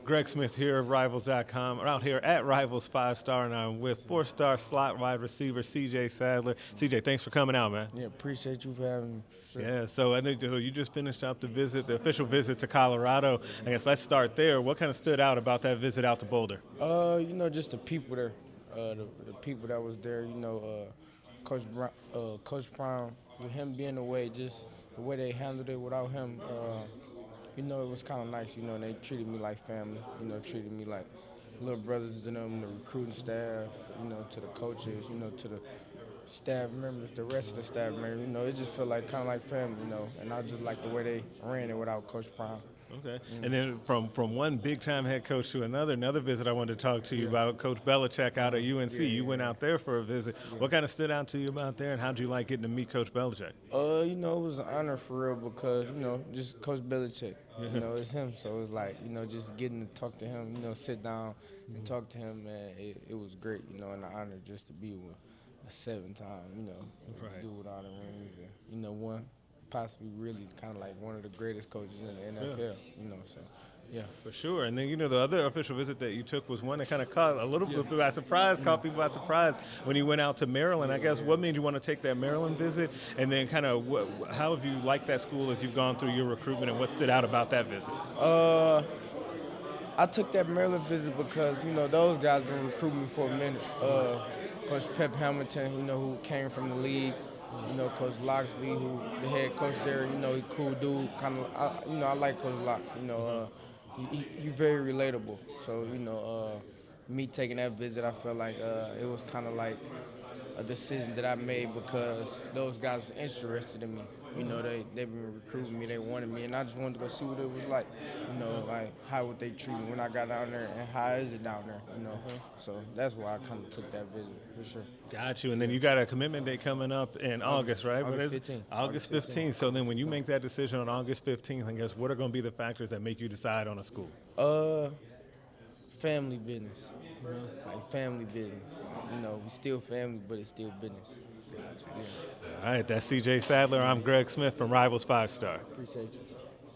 Greg Smith here of Rivals.com. We're out here at Rivals 5-Star, and I'm with 4-star slot wide receiver CJ Sadler. CJ, thanks for coming out, man. Yeah, appreciate you for having me. Sure. Yeah, so I think you just finished up the official visit to Colorado. I guess let's start there. What kind of stood out about that visit out to Boulder? Just the people there, the people that was there. Coach Brown, with him being away, just the way they handled it without him. It was kind of nice. They treated me like family. Treated me like little brothers to them, the recruiting staff. To the coaches. To the staff members, the rest of the staff members. It just felt like kind of like family. And I just like the way they ran it without Coach Brown. Okay. And then from one big-time head coach to another visit I wanted to talk to you about, Coach Belichick out at UNC. You went out there for a visit. What kind of stood out to you about there, and how did you like getting to meet Coach Belichick? It was an honor for real because, just Coach Belichick. It's him. So it's like, just getting to talk to him, sit down and talk to him, man, it was great, and an honor just to be with a 7-time, Right. do with all the rings and, one possibly really kind of like one of the greatest coaches in the NFL, so, yeah. For sure. And then, the other official visit that you took was one that kind of caught a little bit by surprise, caught people by surprise when you went out to Maryland. I guess what made you want to take that Maryland visit? And then kind of how have you liked that school as you've gone through your recruitment, and what stood out about that visit? I took that Maryland visit because, those guys been recruiting me for a minute. Coach Pep Hamilton, who came from the league. Coach Loxley, who the head coach there, he cool dude. I like Coach Lox. He very relatable. So, me taking that visit, I felt like it was kind of like a decision that I made because those guys were interested in me. They've been recruiting me, they wanted me, and I just wanted to go see what it was like. Like how would they treat me when I got down there, and how is it down there, So that's why I kind of took that visit, for sure. Got you. And then you got a commitment day coming up in August, right? August 15th. August 15th. So then when you make that decision on August 15th, I guess what are going to be the factors that make you decide on a school? Family business. Like family business. We still family, but it's still business. Yeah. All right, that's CJ Sadler. I'm Greg Smith from Rivals 5-Star. Appreciate you.